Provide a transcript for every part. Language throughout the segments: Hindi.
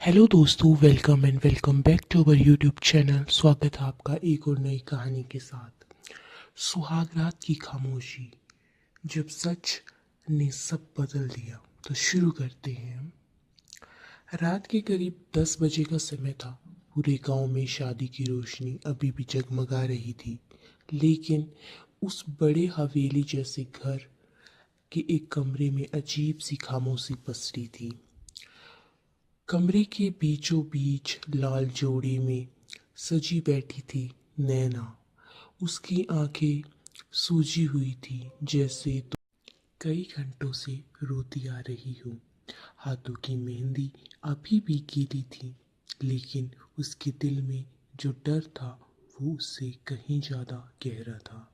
हेलो दोस्तों, welcome back to our YouTube channel. स्वागत है आपका एक और नई कहानी के साथ। सुहाग रात की खामोशी, जब सच ने सब बदल दिया। तो शुरू करते हैं हम। रात के करीब 10 बजे का समय था। पूरे गांव में शादी की रोशनी अभी भी जगमगा रही थी, लेकिन उस बड़े हवेली जैसे घर के एक कमरे में अजीब सी खामोशी पसरी थी। कमरे के बीचों बीच लाल जोड़ी में सजी बैठी थी नैना। उसकी आंखें सूजी हुई थी, जैसे तो कई घंटों से रोती आ रही हो। हाथों की मेहंदी अभी भी गीली थी, लेकिन उसके दिल में जो डर था वो उससे कहीं ज्यादा गहरा था।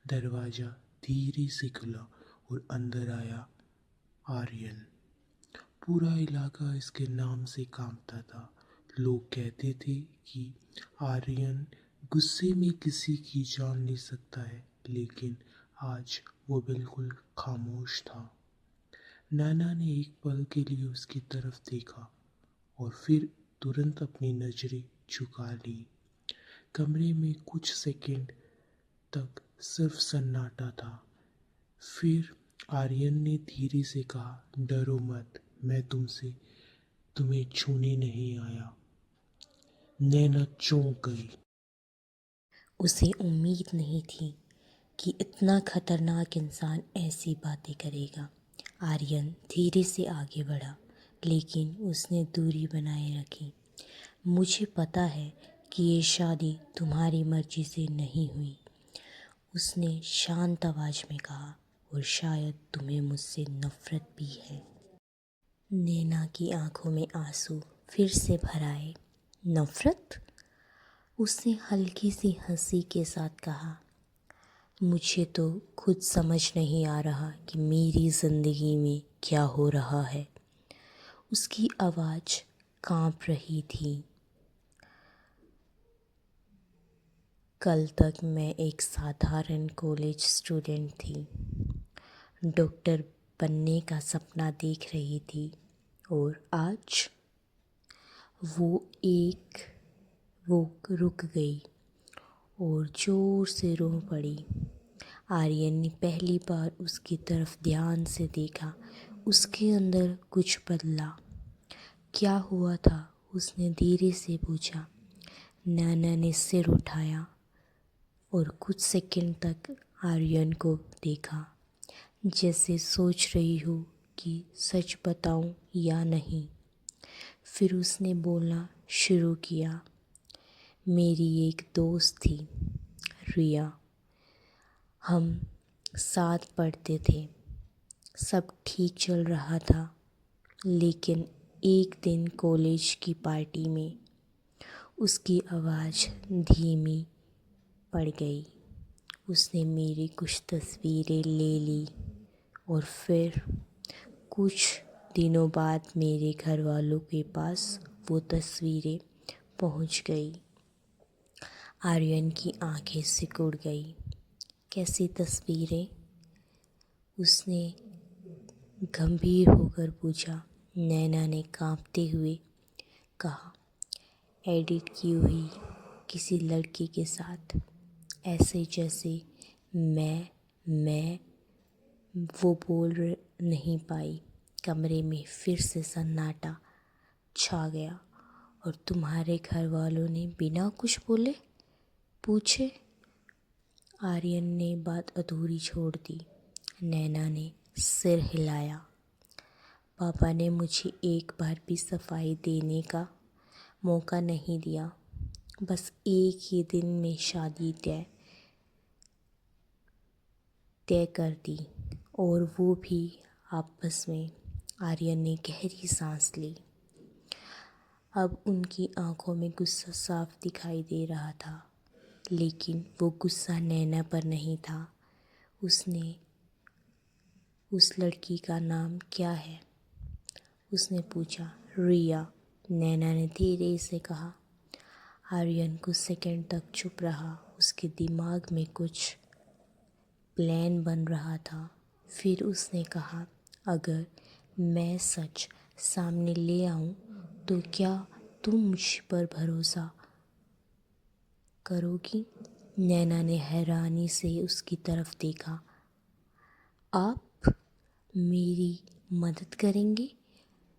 दरवाजा धीरे से खुला और अंदर आया आर्यन। पूरा इलाका इसके नाम से कांपता था। लोग कहते थे कि आर्यन गुस्से में किसी की जान ले सकता है, लेकिन आज वो बिल्कुल खामोश था। नैना ने एक पल के लिए उसकी तरफ देखा और फिर तुरंत अपनी नजरें झुका ली। कमरे में कुछ सेकंड तक सिर्फ सन्नाटा था। फिर आर्यन ने धीरे से कहा, डरो मत, मैं तुम्हें छूने नहीं आया। नैना चौंक गई। उसे उम्मीद नहीं थी कि इतना खतरनाक इंसान ऐसी बातें करेगा। आर्यन धीरे से आगे बढ़ा, लेकिन उसने दूरी बनाए रखी। मुझे पता है कि ये शादी तुम्हारी मर्जी से नहीं हुई, उसने शांत आवाज में कहा, और शायद तुम्हें मुझसे नफरत भी है। नैना की आंखों में आंसू फिर से भर आए। नफरत? उसने हल्की सी हंसी के साथ कहा, मुझे तो खुद समझ नहीं आ रहा कि मेरी ज़िंदगी में क्या हो रहा है। उसकी आवाज़ कांप रही थी। कल तक मैं एक साधारण कॉलेज स्टूडेंट थी, डॉक्टर बनने का सपना देख रही थी, और आज एक वो रुक गई और ज़ोर से रो पड़ी। आर्यन ने पहली बार उसकी तरफ ध्यान से देखा। उसके अंदर कुछ बदला। क्या हुआ था? उसने धीरे से पूछा। नैना ने सिर उठाया और कुछ सेकंड तक आर्यन को देखा, जैसे सोच रही हो कि सच बताऊं या नहीं। फिर उसने बोलना शुरू किया, मेरी एक दोस्त थी, रिया। हम साथ पढ़ते थे, सब ठीक चल रहा था, लेकिन एक दिन कॉलेज की पार्टी में उसकी आवाज़ धीमी पड़ गई। उसने मेरी कुछ तस्वीरें ले ली और फिर कुछ दिनों बाद मेरे घर वालों के पास वो तस्वीरें पहुंच गई। आर्यन की आंखें सिकुड़ गई। कैसी तस्वीरें? उसने गंभीर होकर पूछा। नैना ने कांपते हुए कहा, एडिट की हुई किसी लड़की के साथ, ऐसे जैसे मैं वो नहीं पाई। कमरे में फिर से सन्नाटा छा गया। और तुम्हारे घर वालों ने बिना कुछ बोले पूछे? आर्यन ने बात अधूरी छोड़ दी। नैना ने सिर हिलाया। पापा ने मुझे एक बार भी सफाई देने का मौका नहीं दिया। बस एक ही दिन में शादी तय कर दी, और वो भी आपस में। आर्यन ने गहरी सांस ली। अब उनकी आंखों में गुस्सा साफ दिखाई दे रहा था, लेकिन वो गुस्सा नैना पर नहीं था। उसने उस लड़की का नाम क्या है? उसने पूछा। रिया, नैना ने धीरे से कहा। आर्यन कुछ सेकंड तक चुप रहा। उसके दिमाग में कुछ प्लान बन रहा था। फिर उसने कहा, अगर मैं सच सामने ले आऊं तो क्या तुम मुझ पर भरोसा करोगी? नैना ने हैरानी से उसकी तरफ देखा। आप मेरी मदद करेंगे?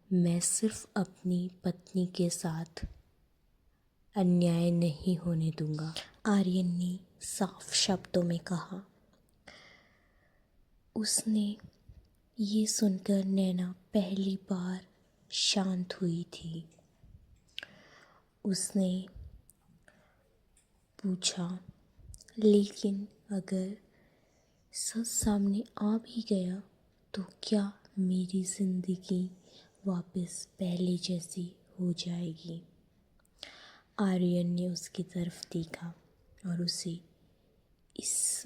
मैं सिर्फ अपनी पत्नी के साथ अन्याय नहीं होने दूंगा, आर्यन ने साफ शब्दों में कहा। उसने ये सुनकर नैना पहली बार शांत हुई थी। उसने पूछा, लेकिन अगर सच सामने आ भी गया तो क्या मेरी जिंदगी वापस पहले जैसी हो जाएगी? आर्यन ने उसकी तरफ देखा और उसे इस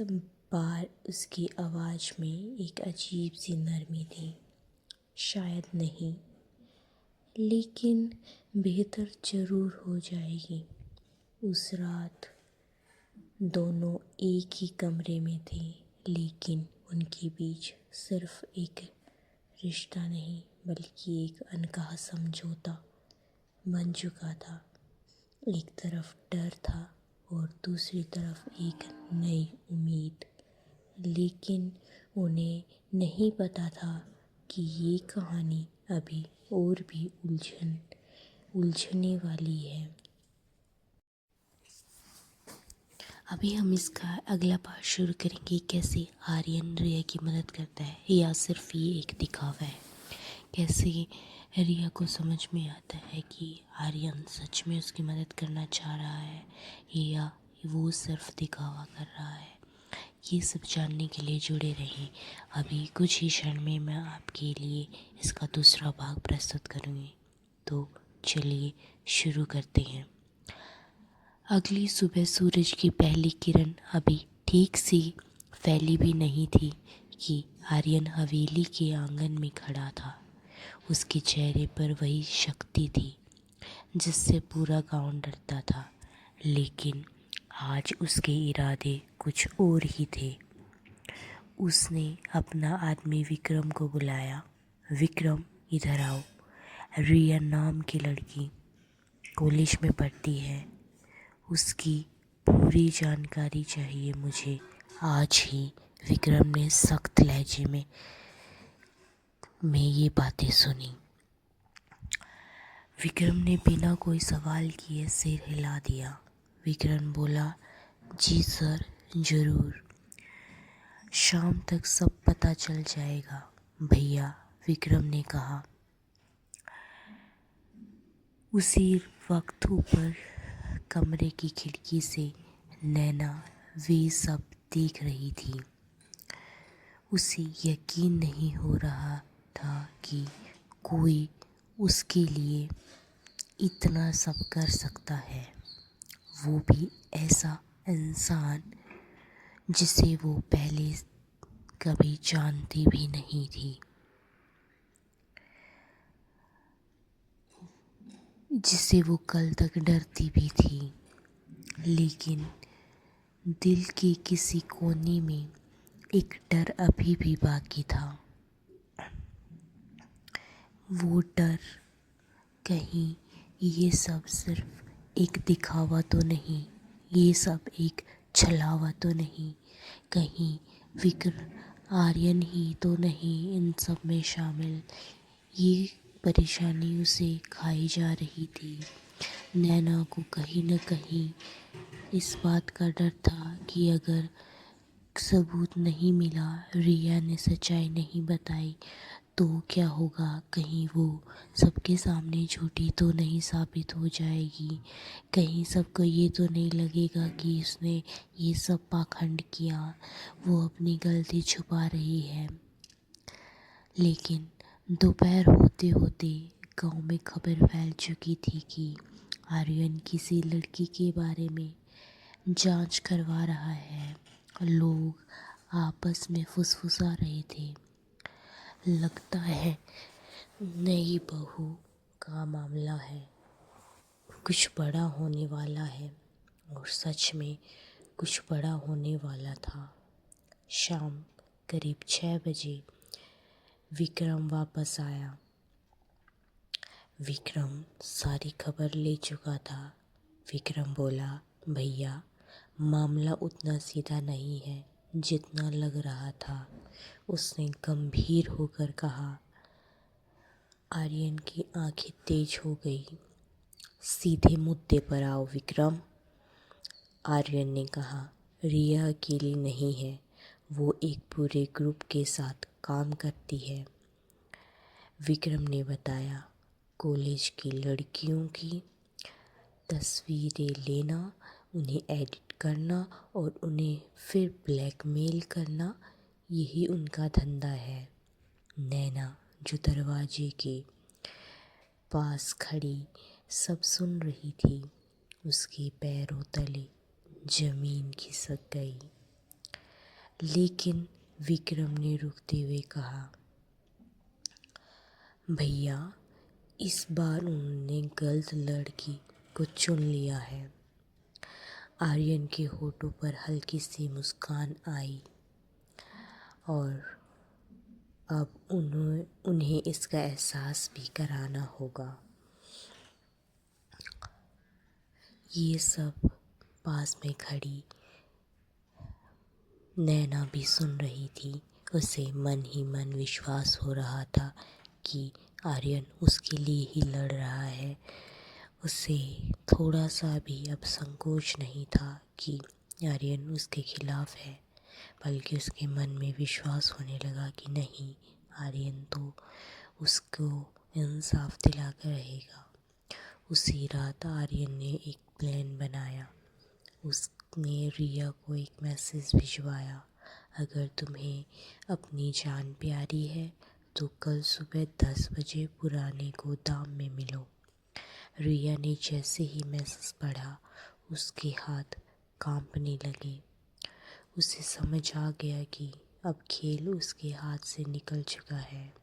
बार उसकी आवाज़ में एक अजीब सी नरमी थी। शायद नहीं, लेकिन बेहतर ज़रूर हो जाएगी। उस रात दोनों एक ही कमरे में थे, लेकिन उनके बीच सिर्फ एक रिश्ता नहीं बल्कि एक अनकहा समझौता बन चुका था। एक तरफ डर था और दूसरी तरफ एक नई उम्मीद, लेकिन उन्हें नहीं पता था कि ये कहानी अभी और भी उलझने वाली है। अभी हम इसका अगला पार्ट शुरू करेंगे, कैसे आर्यन रिया की मदद करता है या सिर्फ ये एक दिखावा है। कैसे रिया को समझ में आता है कि आर्यन सच में उसकी मदद करना चाह रहा है या वो सिर्फ दिखावा कर रहा है। ये सब जानने के लिए जुड़े रहें। अभी कुछ ही क्षण में मैं आपके लिए इसका दूसरा भाग प्रस्तुत करूँगी। तो चलिए शुरू करते हैं। अगली सुबह सूरज की पहली किरण अभी ठीक सी फैली भी नहीं थी कि आर्यन हवेली के आंगन में खड़ा था। उसके चेहरे पर वही शक्ति थी जिससे पूरा गांव डरता था, लेकिन आज उसके इरादे कुछ और ही थे। उसने अपना आदमी विक्रम को बुलाया। विक्रम, इधर आओ। रिया नाम की लड़की कॉलेज में पढ़ती है, उसकी पूरी जानकारी चाहिए मुझे आज ही। विक्रम ने सख्त लहजे में ये बातें सुनी। विक्रम ने बिना कोई सवाल किए सिर हिला दिया। विक्रम बोला, जी सर, ज़रूर, शाम तक सब पता चल जाएगा भैया, विक्रम ने कहा। उसी वक्त ऊपर कमरे की खिड़की से नैना वे सब देख रही थी। उसे यकीन नहीं हो रहा था कि कोई उसके लिए इतना सब कर सकता है, वो भी ऐसा इंसान जिसे वो पहले कभी जानती भी नहीं थी, जिसे वो कल तक डरती भी थी। लेकिन दिल के किसी कोने में एक डर अभी भी बाकी था। वो डर, कहीं ये सब सिर्फ एक दिखावा तो नहीं, ये सब एक छलावा तो नहीं, कहीं आर्यन ही तो नहीं इन सब में शामिल। ये परेशानी उसे खाई जा रही थी। नैना को कहीं न कहीं इस बात का डर था कि अगर सबूत नहीं मिला, रिया ने सच्चाई नहीं बताई, तो क्या होगा, कहीं वो सबके सामने झूठी तो नहीं साबित हो जाएगी, कहीं सबको ये तो नहीं लगेगा कि उसने ये सब पाखंड किया, वो अपनी गलती छुपा रही है। लेकिन दोपहर होते होते गांव में खबर फैल चुकी थी कि आर्यन किसी लड़की के बारे में जांच करवा रहा है। लोग आपस में फुसफुसा रहे थे। लगता है नई बहू का मामला है, कुछ बड़ा होने वाला है। और सच में कुछ बड़ा होने वाला था। शाम करीब 6 बजे विक्रम वापस आया। विक्रम सारी खबर ले चुका था। विक्रम बोला, भैया मामला उतना सीधा नहीं है जितना लग रहा था। उसने गंभीर होकर कहा। आर्यन की आंखें तेज हो गई। सीधे मुद्दे पर आओ विक्रम, आर्यन ने कहा। रिया अकेली नहीं है, वो एक पूरे ग्रुप के साथ काम करती है। विक्रम ने बताया, कॉलेज की लड़कियों की तस्वीरें लेना, उन्हें एडिट करना और उन्हें फिर ब्लैकमेल करना, यही उनका धंधा है। नैना जो दरवाजे के पास खड़ी सब सुन रही थी, उसके पैरों तले जमीन खिसक गई। लेकिन विक्रम ने रुकते हुए कहा, भैया इस बार उन्होंने गलत लड़की को चुन लिया है। आर्यन के होठों पर हल्की सी मुस्कान आई और अब उन्हें इसका एहसास भी कराना होगा। ये सब पास में खड़ी नैना भी सुन रही थी। उसे मन ही मन विश्वास हो रहा था कि आर्यन उसके लिए ही लड़ रहा है। उसे थोड़ा सा भी अब संकोच नहीं था कि आर्यन उसके खिलाफ है, बल्कि उसके मन में विश्वास होने लगा कि नहीं, आर्यन तो उसको इंसाफ दिला कर रहेगा। उसी रात आर्यन ने एक प्लान बनाया। उसने रिया को एक मैसेज भिजवाया, अगर तुम्हें अपनी जान प्यारी है तो कल सुबह 10 बजे पुराने गोदाम में मिलो। रिया ने जैसे ही मैसेज पढ़ा, उसके हाथ कांपने लगे। उसे समझ आ गया कि अब खेल उसके हाथ से निकल चुका है।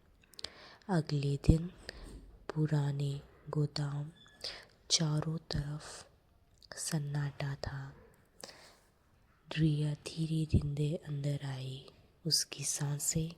अगले दिन पुराने गोदाम चारों तरफ सन्नाटा था। रिया धीरे धीरे अंदर आई। उसकी सांसें